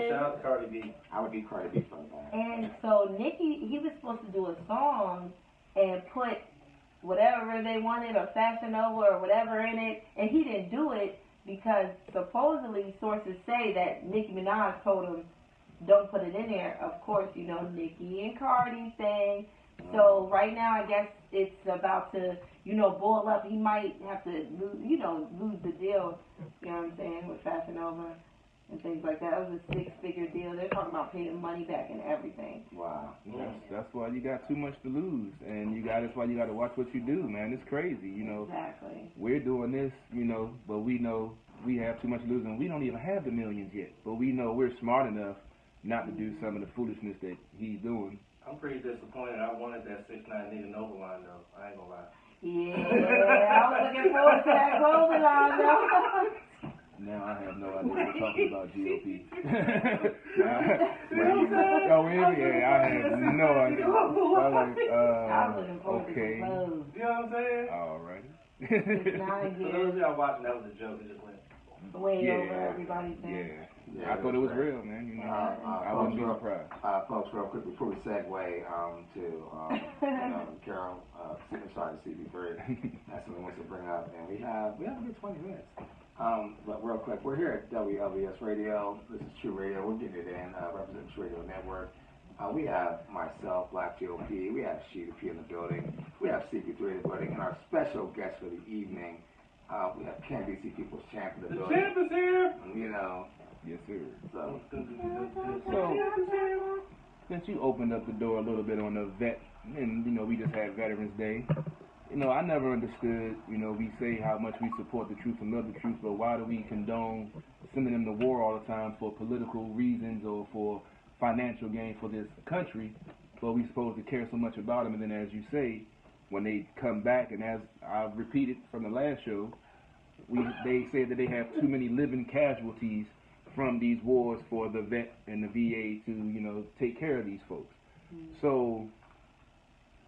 Shout out to Cardi B. I would be Cardi B from that. And so Nicki, he was supposed to do a song and put whatever they wanted, or Fashion Nova or whatever in it, and he didn't do it because supposedly sources say that Nicki Minaj told him, don't put it in there. Of course, you know, Nicki and Cardi thing. So right now, I guess it's about to, you know, boil up. He might have to, lose the deal, you know what I'm saying, with Fashion Nova and things like that. That was a 6-figure deal. They're talking about paying money back and everything. Wow. That's why you got too much to lose, and that's why you got to watch what you do, man. It's crazy, you know. Exactly. We're doing this, you know, but we know we have too much to lose, and we don't even have the millions yet. But we know we're smart enough not to do some of the foolishness that he's doing. I'm pretty disappointed. I wanted that 6ix9ine Nigga Nova line though. I ain't gonna lie. Yeah, I was looking forward to that clothing line though. Now I have no idea what we're talking about GOP. I have no idea. I was looking forward to okay. the clothes. You know what I'm saying? Alrighty. 6ix9ine For those of y'all watching, that was a joke. It just went. way over everybody's head. Yeah, I thought it was real, man. You know, I wouldn't be surprised. Folks, real quick before we segue to Carol, sorry, to CP3. That's something we want to bring up, and we have a good 20 minutes. But real quick, we're here at WLVS Radio. This is True Radio. We're getting it in, representing True Radio Network. We have myself, Black GOP. We have ShidaP in the building. We have CP3 in the building, and our special guest for the evening, we have Kansas DC People's Champ in the building. Champ is here. You know. Yes, sir. So since you opened up the door a little bit on the vet, and you know we just had Veterans Day. You know, I never understood. You know, we say how much we support the troops and love the troops, but why do we condone sending them to war all the time for political reasons or for financial gain for this country? But we supposed to care so much about them, and then as you say, when they come back, and as I've repeated from the last show, they say that they have too many living casualties from these wars for the vet and the VA to, you know, take care of these folks. So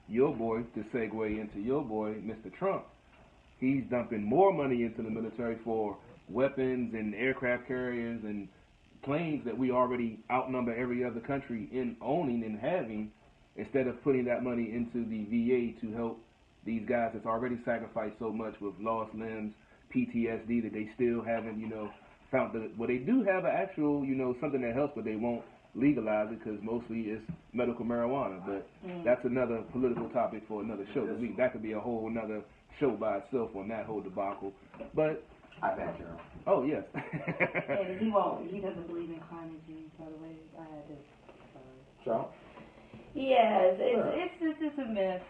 your boy, to segue into your boy, Mr. Trump, he's dumping more money into the military for weapons and aircraft carriers and planes that we already outnumber every other country in owning and having, instead of putting that money into the VA to help these guys that's already sacrificed so much with lost limbs, PTSD, that they still haven't, you know, found they do have an actual, you know, something that helps, but they won't legalize it because mostly it's medical marijuana. But that's another political topic for another show. That could be a whole another show by itself on that whole debacle. But I bet you. Oh yes. And he doesn't believe in climate change, by the way. I had to. Trump? Yes, it's a myth.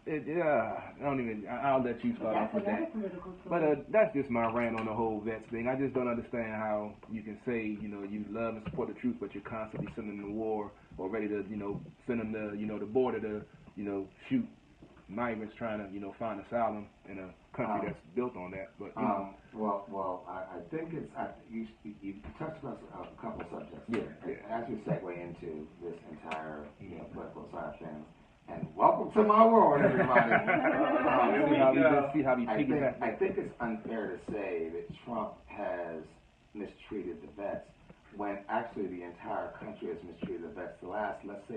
I'll let you start off with that. But that's just my rant on the whole vets thing. I just don't understand how you can say, you know, you love and support the troops, but you're constantly sending them to war or ready to, you know, send them to, you know, the border to, you know, shoot migrants trying to, you know, find asylum in a country that's built on that. But you know. Well, I think it's you touched on a couple of subjects. Yeah. As we segue into this entire political side of things. And welcome to my world, everybody. I think it's unfair to say that Trump has mistreated the vets when actually the entire country has mistreated the vets. The last, let's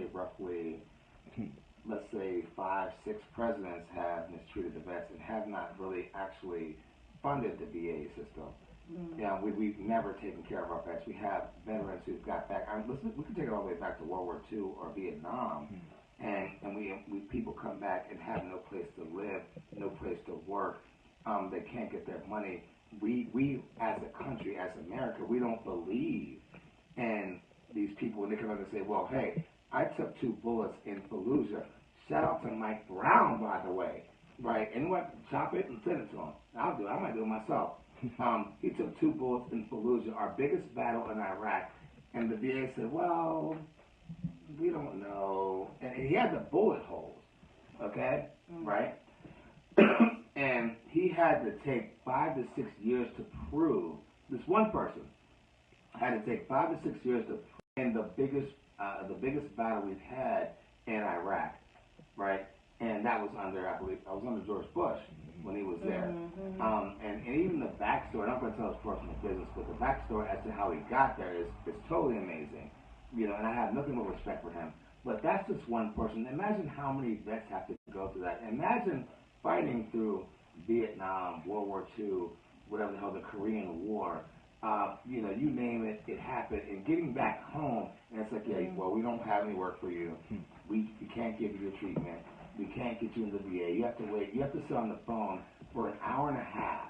say 5, 6 presidents have mistreated the vets and have not really actually funded the VA system. Yeah, we've never taken care of our vets. We have veterans who've got back. We can take it all the way back to World War II or Vietnam. And we people come back and have no place to live, no place to work. They can't get their money. We as a country, as America, we don't believe in these people when they come up and say, well, hey, I took 2 bullets in Fallujah. Shout out to Mike Brown, by the way. Right? And what? Chop it and send it to him. I'll do it. I might do it myself. He took 2 bullets in Fallujah, our biggest battle in Iraq. And the VA said, well, we don't know. And he had the bullet holes, okay, right? And he had to take 5 to 6 years to prove, this one person had to take 5 to 6 years to prove in the biggest battle we've had in Iraq, right? And that was under, I believe, I was under George Bush when he was there. And even the backstory, I'm not going to tell his personal business, but the backstory as to how he got there is totally amazing. You know, and I have nothing but respect for him. But that's just one person. Imagine how many vets have to go through that. Imagine fighting through Vietnam, World War II, whatever the hell, the Korean War. You know, you name it, it happened. And getting back home, and it's like, yeah, well, we don't have any work for you. We can't give you your treatment. We can't get you in the VA. You have to wait. You have to sit on the phone for an hour and a half,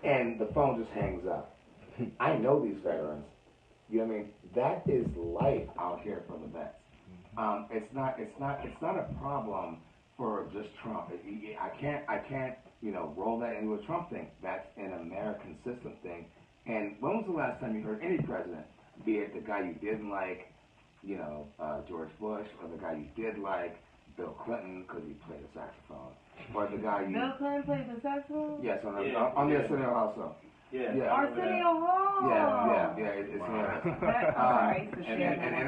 and the phone just hangs up. I know these veterans. You know what I mean? That is life out here for the vets. It's not a problem for just Trump. I can't, you know, roll that into a Trump thing. That's an American system thing. And when was the last time you heard any president, be it the guy you didn't like, you know, George Bush, or the guy you did like, Bill Clinton, because he played the saxophone, or the guy you... Bill Clinton played the saxophone? Yes, on the Arsenio also. Yeah. Arsenio Hall. Yeah, it's him.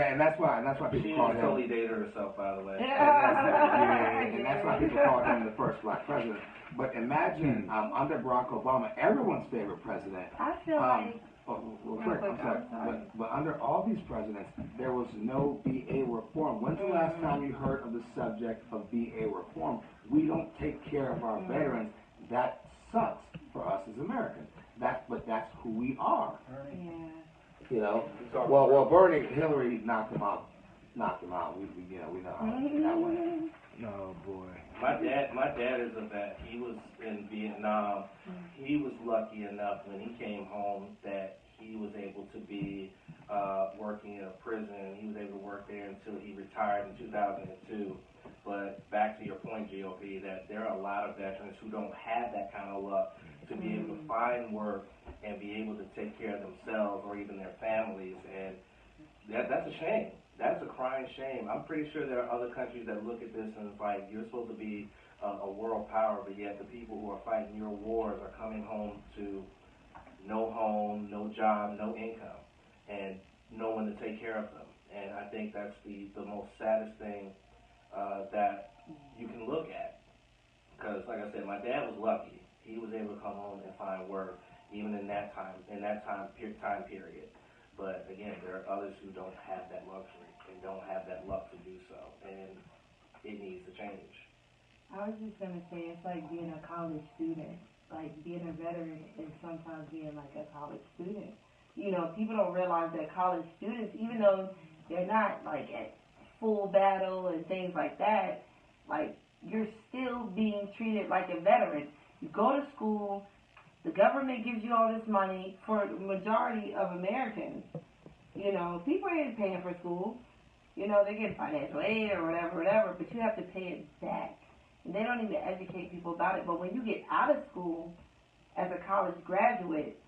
And that's why people call him... She totally dated herself, by the way. And that's why people call him the first black president. But imagine, under Barack Obama, everyone's favorite president. I feel like... I'm sorry. But under all these presidents, there was no VA reform. When's the last time you heard of the subject of VA reform? We don't take care of our veterans. That sucks for us as Americans. But that's who we are. Yeah. You know. Well, Bernie, Hillary knocked him out. We know how that went. Oh boy. My dad is a vet. He was in Vietnam. He was lucky enough when he came home that he was able to be working in a prison. He was able to work there until he retired in 2002. But back to your point, GOP, that there are a lot of veterans who don't have that kind of luck to be able to find work and be able to take care of themselves or even their families. And that's a shame. That's a crying shame. I'm pretty sure there are other countries that look at this and it's like, you're supposed to be a world power, but yet the people who are fighting your wars are coming home to no home, no job, no income, and no one to take care of them. And I think that's the most saddest thing that you can look at. Because, like I said, my dad was lucky. He was able to come home and find work, even in that time period. But again, there are others who don't have that luxury and don't have that luck to do so, and it needs to change. I was just gonna say, it's like being a college student. Like being a veteran is sometimes being like a college student. You know, people don't realize that college students, even though they're not like at full battle and things like that, like you're still being treated like a veteran. You go to school. The government gives you all this money for the majority of Americans. You know, people ain't paying for school. You know, they get financial aid or whatever, but you have to pay it back. And they don't even educate people about it. But when you get out of school as a college graduate,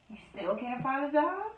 you still can't find a job?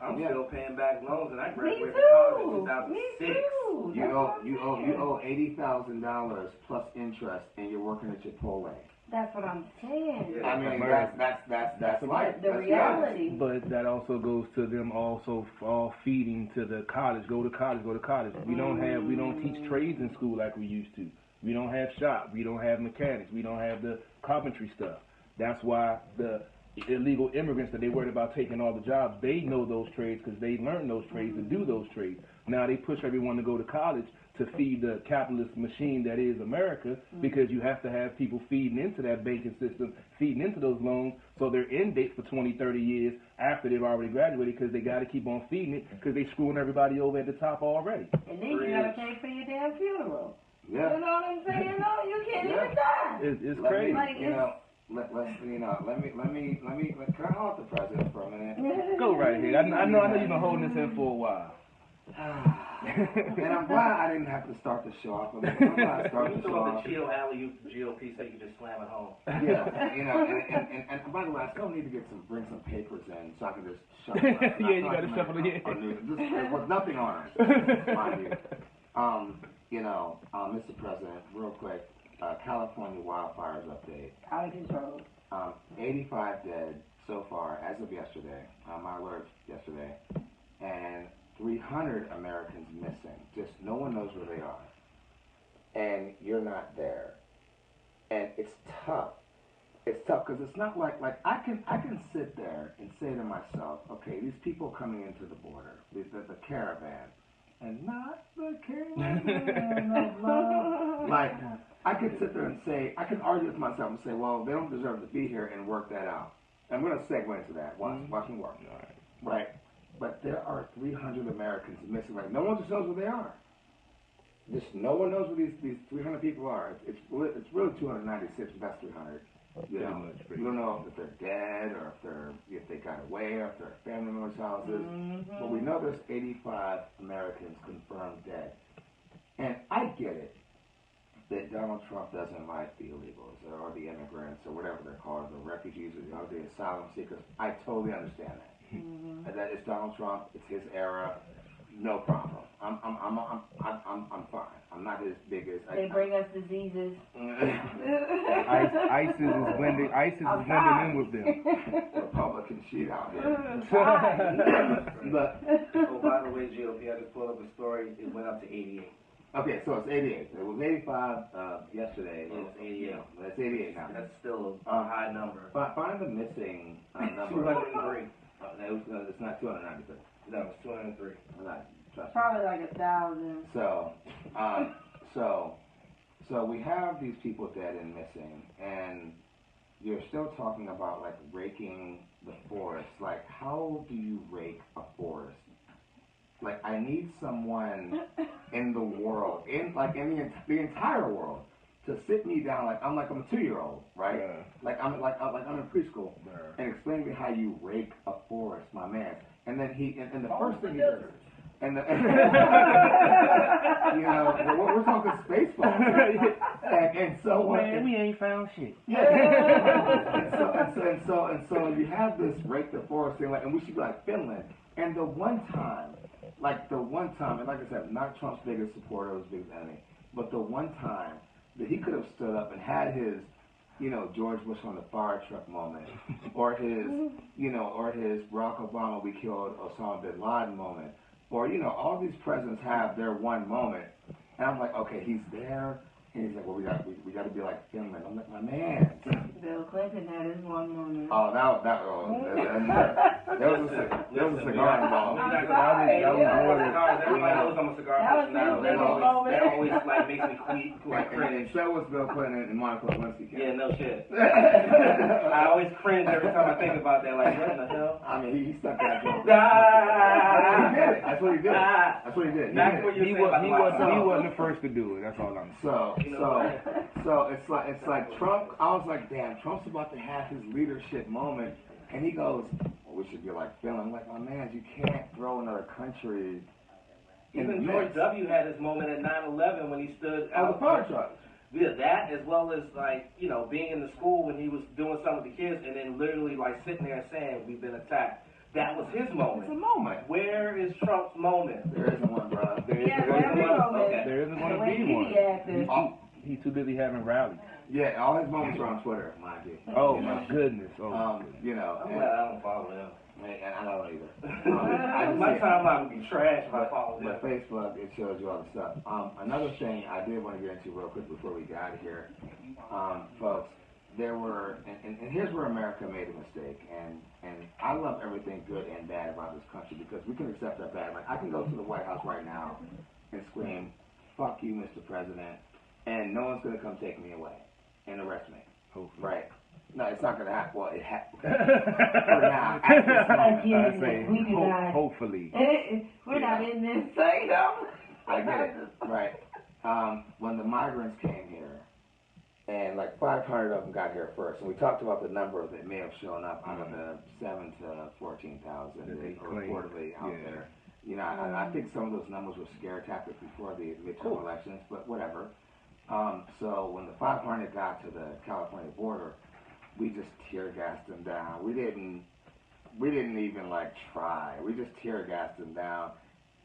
I'm still paying back loans, and I graduated from college in 2006. Me too. You owe $80,000 plus interest, and you're working at Chipotle. That's what I'm saying. Yeah. I mean, that's life. The reality. But that also goes to them also all feeding to the college. Go to college. We don't teach trades in school like we used to. We don't have shop. We don't have mechanics. We don't have the carpentry stuff. That's why the illegal immigrants that they worried about taking all the jobs, they know those trades because they learned those trades and do those trades. Now they push everyone to go to college to feed the capitalist machine that is America, because you have to have people feeding into that banking system, feeding into those loans, so they're in date for 20, 30 years after they've already graduated, because they got to keep on feeding it because they're screwing everybody over at the top already. And then you got to pay for your damn funeral. Yeah. You know what I'm saying? No, you can't even die. It's crazy. Can I hold the president for a minute? Go right ahead. I know you've been holding this in for a while. And I'm glad I didn't have to start the show off. I'm glad I started You the show throw off. the Geo alley GOP so you can just slam it home. Yeah, you know, and by the way, I still need to bring some papers in so I can just shuffle it. Yeah, you gotta shuffle it in. Just with nothing on it, mind you. You know, Mr. President, real quick, California wildfires update. Out of control. 85 dead so far as of yesterday. My alert yesterday, and 300 Americans missing. Just no one knows where they are, and you're not there. And it's tough. It's tough because it's not like I can sit there and say to myself, okay, these people coming into the border, the caravan, and not the caravan of love. Like, I could sit there and say, I can argue with myself and say, well, they don't deserve to be here and work that out. I'm going to segue into that. Watch me work. Right. But there are 300 Americans missing. Like, no one just knows where they are. Just no one knows where these 300 people are. It's really 296, but that's 300. You know, we don't know if they're dead or if they got away or if they're at family members' houses. But we know there's 85 Americans confirmed dead. And I get it that Donald Trump doesn't like the illegals or the immigrants or whatever they're called, the refugees or the asylum seekers. I totally understand that. That it's Donald Trump. It's his era. No problem. I'm fine. I'm not his biggest. They bring us diseases. ISIS is blending in with them. Republican shit out here. But Oh, by the way, GOP, I just pulled up a story. It went up to 88. okay, so it's 88. It was 85 yesterday. It's 88. Yeah, it's 88 now. That's still a high number. Find the missing number. 203. It's not 296. No, it's 203. I'm not trusting. Probably like 1,000. So we have these people dead and missing, and you're still talking about like raking the forest. Like, how do you rake a forest? Like, I need someone in the world, in the entire world, to sit me down like I'm a 2-year-old, right? Yeah. Like I'm in preschool, and explain to me how you rake a forest, my man. And then and the first thing he does, and the, you know, we're talking spaceball, and so Man, we ain't found shit. yeah. and so you have this rake the forest thing, like, and we should be like Finland. And the one time, and like I said, not Trump's biggest supporter, his biggest enemy, but the one time that he could have stood up and had his, you know, George Bush on the fire truck moment, or his, you know, or his Barack Obama, we killed Osama bin Laden moment, or, you know, all these presidents have their one moment, and I'm like, okay, he's there, and he's like, well, we got to be like Finland. I'm like, my man. Bill Clinton had his one moment. Oh, there was a cigar involved. Everybody knows I'm a cigar person now. That always like makes me cringe. And so was Bill Clinton and Monica Lewinsky. Yeah, no shit. I always cringe every time I think about that. Like, what in the hell? I mean, he stuck that joke. He did it. That's what he did. That's what he did. He wasn't the first to do it. That's all I'm saying. So it's like Trump. I was like, damn, Trump's about to have his leadership moment, and he goes, well, we should be like Finland. I'm like, my man, you can't throw another country. Even George W. had his moment at 9/11 when he stood out. The fire truck. Yeah, that as well as like, you know, being in the school when he was doing something with the kids and then literally like sitting there and saying, we've been attacked. That was his moment. It's a moment. Where is Trump's moment? There isn't one, bro. There isn't going to be one. He's too busy having rallies. Yeah, all his moments are on Twitter, mind you. Oh, my goodness. You know. I'm glad I don't follow him. And I don't either. My timeline would be trash if I followed him. But Facebook, it shows you all the stuff. Another thing I did want to get into real quick before we get out of here, folks, there were, and here's where America made a mistake, and I love everything good and bad about this country because we can accept our bad. Like, I can go to the White House right now and scream, fuck you, Mr. President, and no one's going to come take me away and arrest me. Hopefully. Right. No, it's not going to happen. Well, it happened. For now, at this moment. Hopefully. We're not in this thing, though. I get it. Right. When the migrants came here, and like 500 of them got here first, and we talked about the number that may have shown up out of the 7,000 to 14,000 reportedly out there. You know, I think some of those numbers were scare tactics before the midterm elections, but whatever. So when the 500 got to the California border, we just tear gassed them down. We didn't even like try. We just tear gassed them down.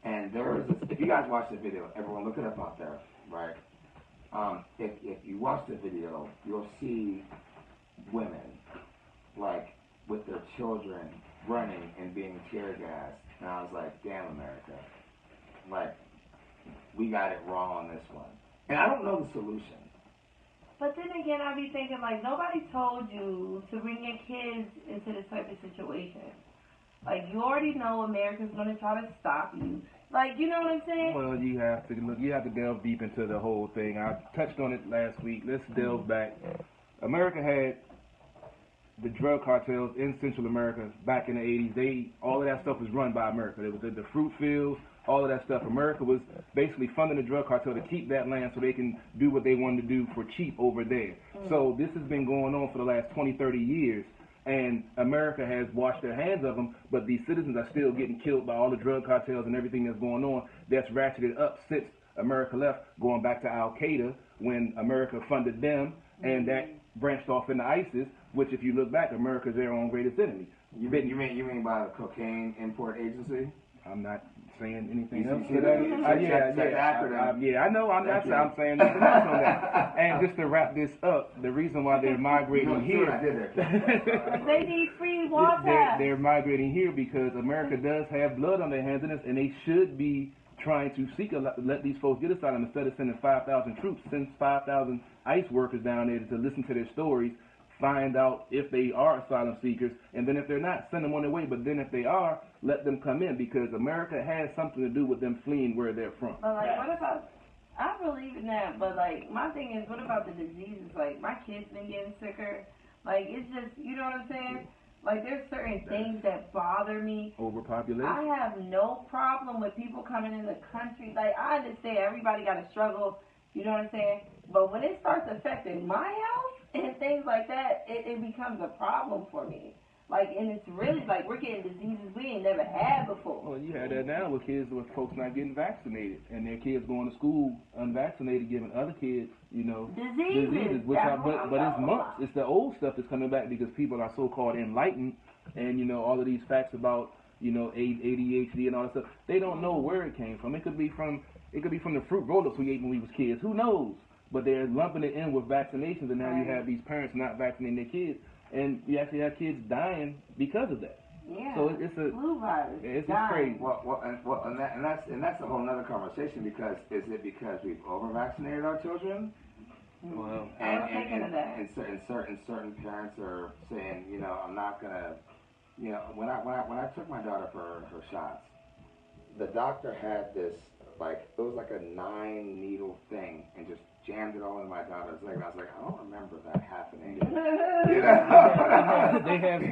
And there was this, if you guys watch the video, everyone look it up out there, right? If you watch the video, you'll see women like with their children running and being tear gassed. And I was like, damn, America. Like, we got it wrong on this one. And I don't know the solution. But then again, I be thinking, like, nobody told you to bring your kids into this type of situation. Like, you already know America's going to try to stop you. Like, you know what I'm saying? Well, you have to delve deep into the whole thing. I touched on it last week. Let's delve back. America had the drug cartels in Central America back in the 80s. All of that stuff was run by America. There was the fruit fields, all of that stuff. America was basically funding the drug cartel to keep that land so they can do what they wanted to do for cheap over there. So this has been going on for the last 20, 30 years. And America has washed their hands of them, but these citizens are still getting killed by all the drug cartels and everything that's going on. That's ratcheted up since America left, going back to Al-Qaeda when America funded them, and that branched off into ISIS, which, if you look back, America's their own greatest enemy. You mean by the cocaine import agency? I'm not saying anything else see to that. Yeah, I know. I'm saying nothing else on that. And just to wrap this up, the reason why they're migrating here, they need free water. They're migrating here because America does have blood on their hands in this, and they should be trying to let these folks get asylum instead of sending 5,000 troops. Send 5,000 ICE workers down there to listen to their stories, find out if they are asylum seekers, and then if they're not, send them on their way. But then if they are, let them come in, because America has something to do with them fleeing where they're from. But like, what about, I believe in that, but like, my thing is, what about the diseases? Like, my kids been getting sicker. Like, it's just, you know what I'm saying? Like, there's certain things that bother me. Overpopulation? I have no problem with people coming in the country. Like, I understand everybody got to struggle, you know what I'm saying? But when it starts affecting my health and things like that, it becomes a problem for me. Like, and it's really like we're getting diseases we ain't never had before. Well, you had that now with folks not getting vaccinated, and their kids going to school unvaccinated, giving other kids, you know, diseases. But it's mumps. It's the old stuff that's coming back because people are so-called enlightened, and you know all of these facts about, you know, ADHD and all that stuff. They don't know where it came from. It could be from the fruit roll-ups we ate when we was kids. Who knows? But they're lumping it in with vaccinations, and now you have these parents not vaccinating their kids. And you actually have kids dying because of that. Yeah. So it's a flu virus. It's crazy. And that's a whole other conversation, because is it because we've over vaccinated our children? Well, and certain parents are saying, you know, I'm not gonna, you know, when I took my daughter for her shots, the doctor had this, like, it was like a 9-needle thing, and just jammed it all in my daughter's leg. And I was like, I don't remember that happening. You know? They have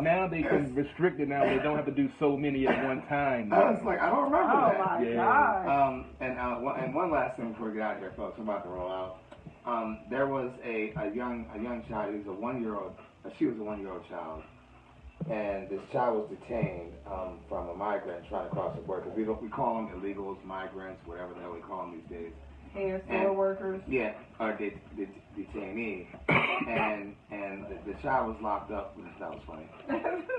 now they can restrict it. Now they don't have to do so many at one time. I was like, I don't remember that. Oh my God. And one last thing before we get out of here, folks. I'm about to roll out. There was a young child. He was a 1-year-old. She was a 1-year-old child. And this child was detained from a migrant trying to cross the border. Because we call them illegals, migrants, whatever the hell we call them these days. Hair store workers. Yeah, or detainee. And the child was locked up. That was funny.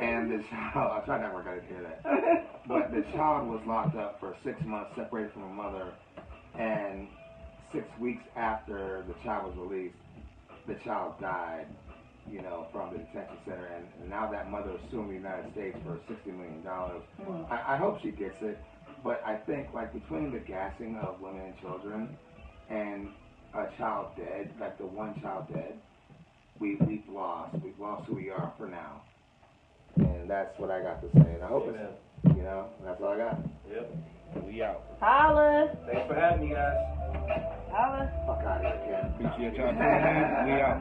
And the child, I tried not to work, I didn't hear that. But the child was locked up for 6 months, separated from her mother. And 6 weeks after the child was released, the child died, you know, from the detention center. And now that mother is suing the United States for $60 million. I hope she gets it. But I think, like, between the gassing of women and children and a child dead, like the one child dead, we've lost who we are for now. And that's what I got to say. And I hope it's, you know, that's all I got. Yep. We out. Holla. Thanks for having me, guys. Holla. Fuck out of here, Ken. Appreciate y'all tuning in. We out.